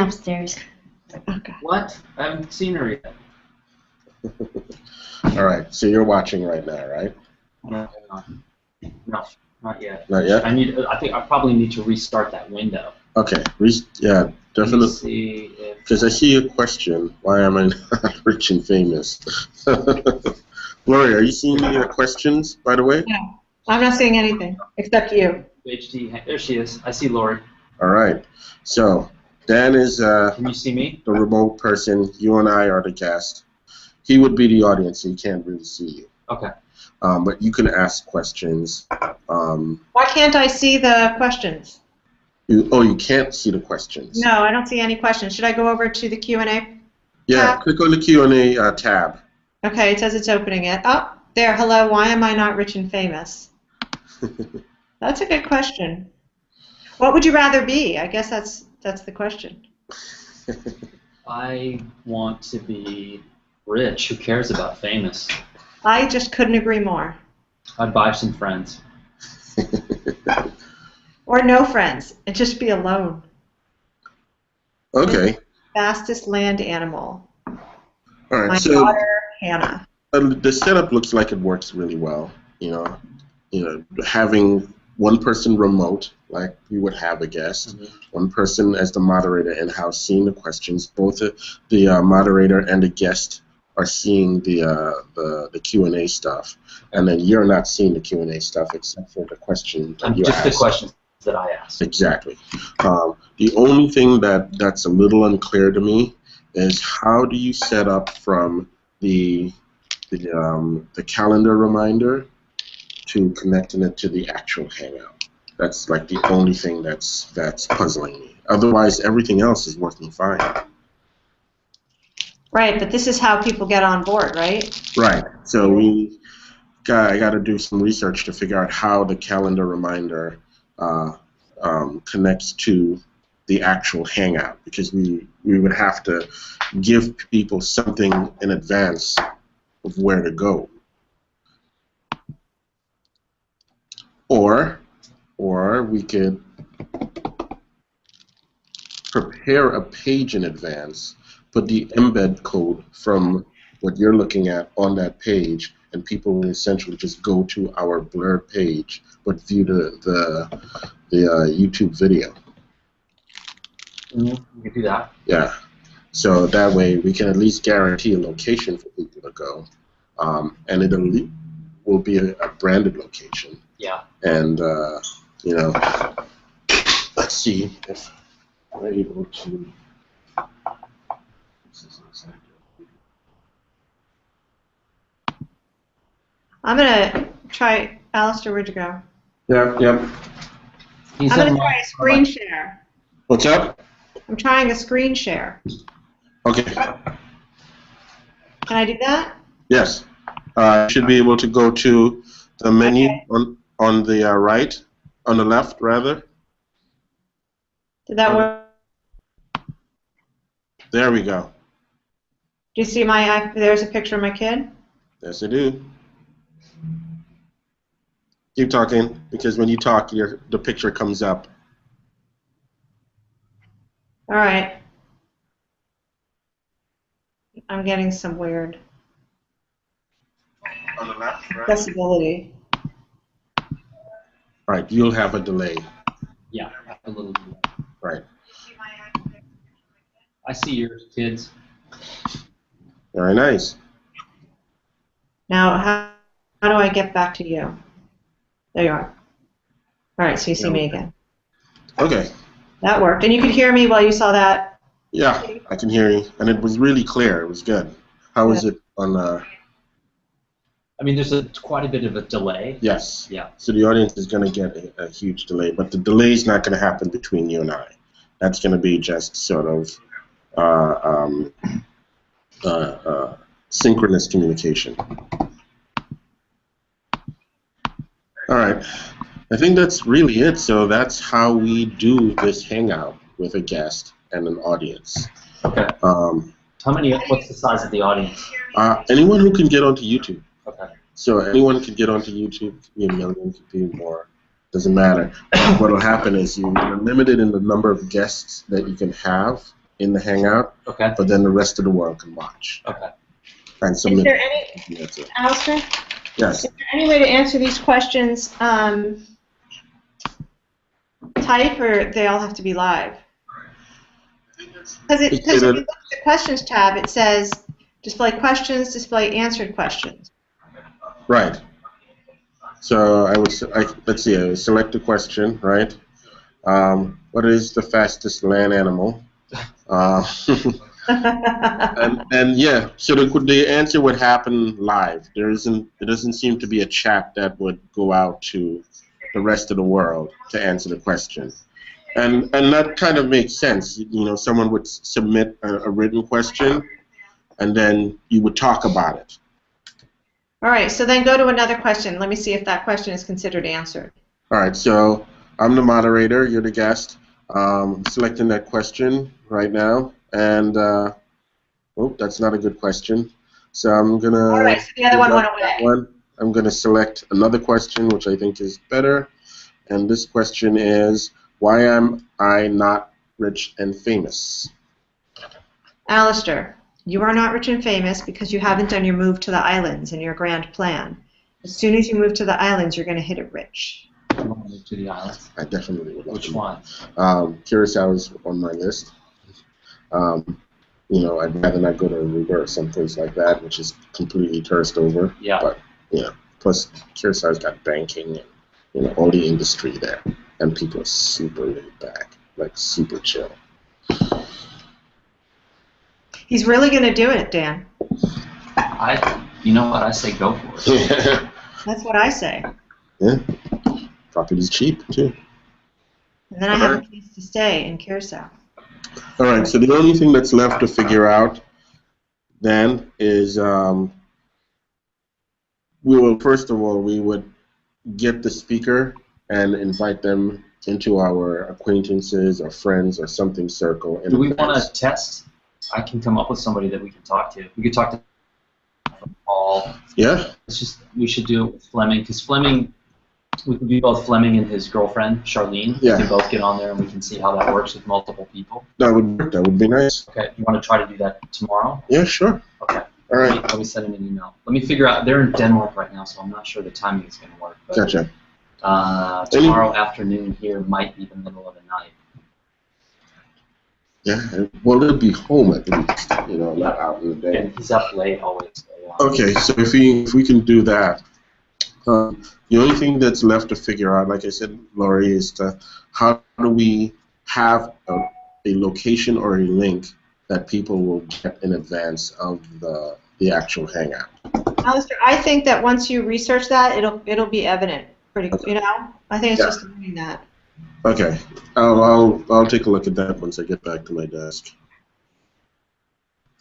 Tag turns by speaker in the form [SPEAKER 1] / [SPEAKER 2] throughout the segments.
[SPEAKER 1] upstairs.
[SPEAKER 2] Okay.
[SPEAKER 3] What? I haven't seen her yet.
[SPEAKER 4] All right, so you're watching right now, right?
[SPEAKER 3] No, not yet.
[SPEAKER 4] Not yet?
[SPEAKER 3] I think I probably need to restart that window.
[SPEAKER 4] Okay, yeah, definitely.
[SPEAKER 3] See if...
[SPEAKER 4] Because I see a question, why am I not rich and famous? Lori, are you seeing any questions, by the way?
[SPEAKER 2] No, I'm not seeing anything, except you.
[SPEAKER 3] HD, there she is. I see Lori.
[SPEAKER 4] All right, so Dan is
[SPEAKER 3] Can you see me?
[SPEAKER 4] the remote person. You and I are the guest. He would be the audience, so he can't really see you.
[SPEAKER 3] Okay.
[SPEAKER 4] But you can ask questions.
[SPEAKER 2] Why can't I see the questions?
[SPEAKER 4] You can't see the questions.
[SPEAKER 2] No, I don't see any questions. Should I go over to the Q&A?
[SPEAKER 4] Yeah, click on the Q&A tab.
[SPEAKER 2] Okay, it says it's opening it. Oh, there. Hello. Why am I not rich and famous? That's a good question. What would you rather be? I guess that's the question.
[SPEAKER 3] I want to be rich. Who cares about famous?
[SPEAKER 2] I just couldn't agree more.
[SPEAKER 3] I'd buy some friends.
[SPEAKER 2] Or no friends, and just be alone.
[SPEAKER 4] Okay.
[SPEAKER 2] Fastest land animal.
[SPEAKER 4] All right.
[SPEAKER 2] My
[SPEAKER 4] So
[SPEAKER 2] daughter, Hannah.
[SPEAKER 4] the setup looks like it works really well. Having one person remote, like we would have a guest, one person as the moderator in-house seeing the questions. Both the moderator and the guest are seeing the Q&A stuff, and then you're not seeing the Q&A stuff except for the question that you
[SPEAKER 3] just
[SPEAKER 4] asked.
[SPEAKER 3] the questions that I asked.
[SPEAKER 4] Exactly. The only thing that's a little unclear to me is how do you set up from the calendar reminder to connecting it to the actual Hangout. That's like the only thing that's puzzling me. Otherwise, everything else is working fine.
[SPEAKER 2] Right, but this is how people get on board, right?
[SPEAKER 4] Right. So I got to do some research to figure out how the calendar reminder connects to the actual Hangout, because we would have to give people something in advance of where to go. Or we could prepare a page in advance, put the embed code from what you're looking at on that page, and people will essentially just go to our blurred page but view the YouTube video.
[SPEAKER 3] We can do that.
[SPEAKER 4] Yeah. So that way we can at least guarantee a location for people to go, and it will be a branded location.
[SPEAKER 3] Yeah.
[SPEAKER 4] And let's see if we're able to.
[SPEAKER 2] I'm going to try. Alistair, where'd you go?
[SPEAKER 4] Yep.
[SPEAKER 2] I'm going to try a screen share.
[SPEAKER 4] What's up?
[SPEAKER 2] I'm trying a screen share.
[SPEAKER 4] Okay.
[SPEAKER 2] Can I do that?
[SPEAKER 4] Yes. You should be able to go to the menu on the right, on the left, rather.
[SPEAKER 2] Did that work?
[SPEAKER 4] There we go.
[SPEAKER 2] Do you see there's a picture of my kid?
[SPEAKER 4] Yes, I do. Keep talking, because when you talk, the picture comes up.
[SPEAKER 2] All right. I'm getting some weird
[SPEAKER 4] On the left, right?
[SPEAKER 2] accessibility.
[SPEAKER 4] All right, you'll have a delay.
[SPEAKER 3] Yeah, a little delay.
[SPEAKER 4] Right.
[SPEAKER 3] I see yours, kids.
[SPEAKER 4] Very nice.
[SPEAKER 2] Now, how do I get back to you? There you are. All right, so you see me again.
[SPEAKER 4] Okay.
[SPEAKER 2] That worked. And you could hear me while you saw that?
[SPEAKER 4] Yeah, I can hear you. And it was really clear. It was good. How was it on...
[SPEAKER 3] I mean, there's quite a bit of a delay.
[SPEAKER 4] Yes.
[SPEAKER 3] Yeah.
[SPEAKER 4] So the audience is going to get a huge delay, but the delay is not going to happen between you and I. That's going to be just sort of synchronous communication. All right. I think that's really it. So that's how we do this hangout with a guest and an audience.
[SPEAKER 3] Okay. What's the size of the audience?
[SPEAKER 4] Anyone who can get onto YouTube.
[SPEAKER 3] Okay.
[SPEAKER 4] So anyone can get onto YouTube. Could be a million, could be more. Doesn't matter. What will happen is you're limited in the number of guests that you can have in the Hangout,
[SPEAKER 3] Okay.
[SPEAKER 4] but then the rest of the world can watch
[SPEAKER 3] Okay.
[SPEAKER 4] and
[SPEAKER 2] Is
[SPEAKER 4] submit.
[SPEAKER 2] there any,
[SPEAKER 4] That's it.
[SPEAKER 2] Alistair?
[SPEAKER 4] Yes.
[SPEAKER 2] Is there any way to answer these questions type, or they all have to be live? Because if you look at the questions tab, it says display questions, display answered questions.
[SPEAKER 4] Right. So let's see. I would select a question. Right. What is the fastest land animal? And yeah, so the answer would happen live. It doesn't seem to be a chat that would go out to the rest of the world to answer the question. And that kind of makes sense. You know, someone would submit a written question, and then you would talk about it.
[SPEAKER 2] All right, so then go to another question. Let me see if that question is considered answered.
[SPEAKER 4] All right, so I'm the moderator. You're the guest. Selecting that question right now, and oh, that's not a good question. So I'm gonna.
[SPEAKER 2] All right, so the other one went away.
[SPEAKER 4] I'm gonna select another question, which I think is better. And this question is, why am I not rich and famous?
[SPEAKER 2] Alistair, you are not rich and famous because you haven't done your move to the islands in your grand plan. As soon as you move to the islands, you're going to hit it rich.
[SPEAKER 3] You want to move to the islands?
[SPEAKER 4] I definitely would.
[SPEAKER 3] Which one?
[SPEAKER 4] Curacao is on my list. You know, I'd rather not go to Aruba or someplace like that, which is completely tourist over.
[SPEAKER 3] Yeah.
[SPEAKER 4] But, you know, plus Curaçao's got banking and, you know, all the industry there. And people are super laid back, like super chill.
[SPEAKER 2] He's really going to do it, Dan.
[SPEAKER 3] You know what? I say go for it.
[SPEAKER 2] That's what I say.
[SPEAKER 4] Yeah. Property's cheap, too.
[SPEAKER 2] And then I have a place to stay in Curacao.
[SPEAKER 4] All right, so the only thing that's left to figure out then is first of all, we would get the speaker and invite them into our acquaintances or friends or something circle.
[SPEAKER 3] Do we want to test? I can come up with somebody that we can talk to. We could talk to Paul.
[SPEAKER 4] Yeah.
[SPEAKER 3] We should do it with Fleming, because Fleming, we could be both Fleming and his girlfriend, Charlene.
[SPEAKER 4] Yeah.
[SPEAKER 3] We can both get on there and we can see how that works with multiple people.
[SPEAKER 4] That would be nice.
[SPEAKER 3] Okay, you want to try to do that tomorrow?
[SPEAKER 4] Yeah, sure.
[SPEAKER 3] Okay.
[SPEAKER 4] All right.
[SPEAKER 3] Let me send him an email. Let me figure out, they're in Denmark right now, so I'm not sure the timing is going to work. But,
[SPEAKER 4] Gotcha.
[SPEAKER 3] Tomorrow afternoon here might be the middle of the night.
[SPEAKER 4] Yeah, well, they'll be home at least, you know, not out in the day.
[SPEAKER 3] And he's up late always. So,
[SPEAKER 4] Okay, so if we can do that, the only thing that's left to figure out, like I said, Laurie, is how do we have a location or a link that people will get in advance of the actual hangout.
[SPEAKER 2] Alistair, I think that once you research that, it'll be evident. You know, I think it's just learning that.
[SPEAKER 4] Okay, I'll take a look at that once I get back to my desk.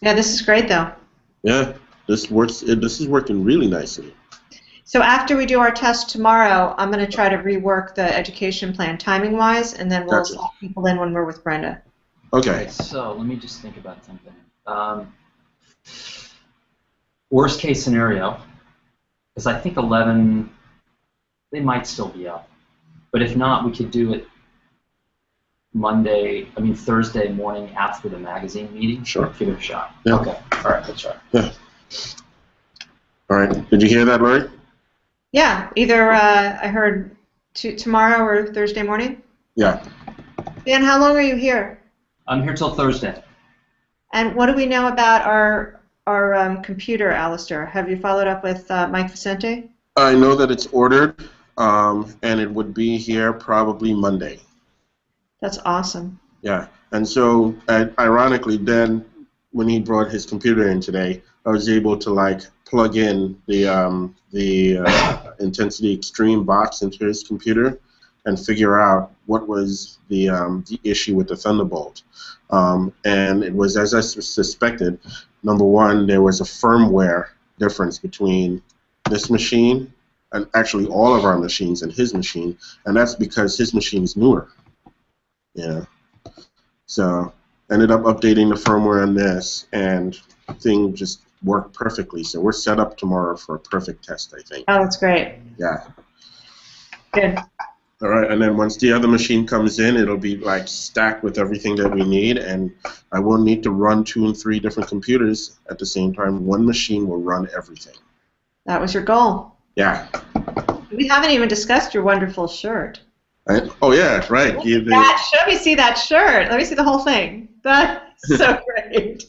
[SPEAKER 2] Yeah, this is great though.
[SPEAKER 4] Yeah, this works. This is working really nicely.
[SPEAKER 2] So after we do our test tomorrow, I'm going to try to rework the education plan timing-wise, and then we'll slot people in when we're with Brenda.
[SPEAKER 4] Okay.
[SPEAKER 3] So let me just think about something. Worst case scenario, because I think 11, they might still be up. But if not, we could do it Thursday morning after the magazine meeting.
[SPEAKER 4] Sure.
[SPEAKER 3] Give it a shot.
[SPEAKER 4] Yeah.
[SPEAKER 3] Okay. All right, let's try.
[SPEAKER 4] Yeah. All right. Did you hear that, Laurie?
[SPEAKER 2] Yeah. Either I heard tomorrow or Thursday morning.
[SPEAKER 4] Yeah.
[SPEAKER 2] Dan, how long are you here?
[SPEAKER 3] I'm here till Thursday.
[SPEAKER 2] And what do we know about our computer, Alistair? Have you followed up with Mike Vicente?
[SPEAKER 4] I know that it's ordered, and it would be here probably Monday.
[SPEAKER 2] That's awesome.
[SPEAKER 4] Yeah, and so ironically, then when he brought his computer in today, I was able to plug in the Intensity Extreme box into his computer and figure out what was the issue with the Thunderbolt. And it was, as I suspected, number one, there was a firmware difference between this machine and actually all of our machines and his machine, and that's because his machine is newer. Yeah. So ended up updating the firmware on this, and thing just worked perfectly. So we're set up tomorrow for a perfect test, I think.
[SPEAKER 2] Oh, that's great.
[SPEAKER 4] Yeah.
[SPEAKER 2] Good.
[SPEAKER 4] All right, and then once the other machine comes in, it'll be like stacked with everything that we need, and I won't need to run 2 and 3 different computers at the same time. One machine will run everything.
[SPEAKER 2] That was your goal.
[SPEAKER 4] Yeah.
[SPEAKER 2] We haven't even discussed your wonderful shirt.
[SPEAKER 4] Oh yeah, right.
[SPEAKER 2] Let me see that shirt. Let me see the whole thing. That's so great.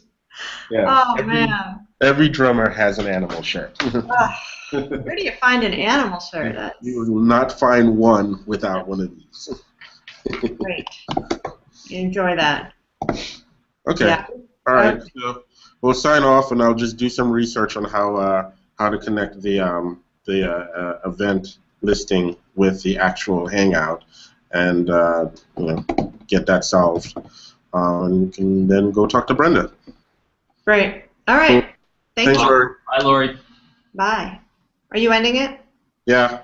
[SPEAKER 4] Yeah.
[SPEAKER 2] Oh man.
[SPEAKER 4] Every drummer has an animal shirt.
[SPEAKER 2] Where do you find an animal shirt?
[SPEAKER 4] You will not find one without one of these.
[SPEAKER 2] Great. Enjoy that.
[SPEAKER 4] Okay.
[SPEAKER 2] Yeah.
[SPEAKER 4] All right. So we'll sign off, and I'll just do some research on how to connect the event listing with the actual Hangout, and get that solved. And you can then go talk to Brenda.
[SPEAKER 2] Great. All right. Thanks,
[SPEAKER 4] Lori.
[SPEAKER 3] Bye, Lori.
[SPEAKER 2] Bye. Are you ending it?
[SPEAKER 4] Yeah.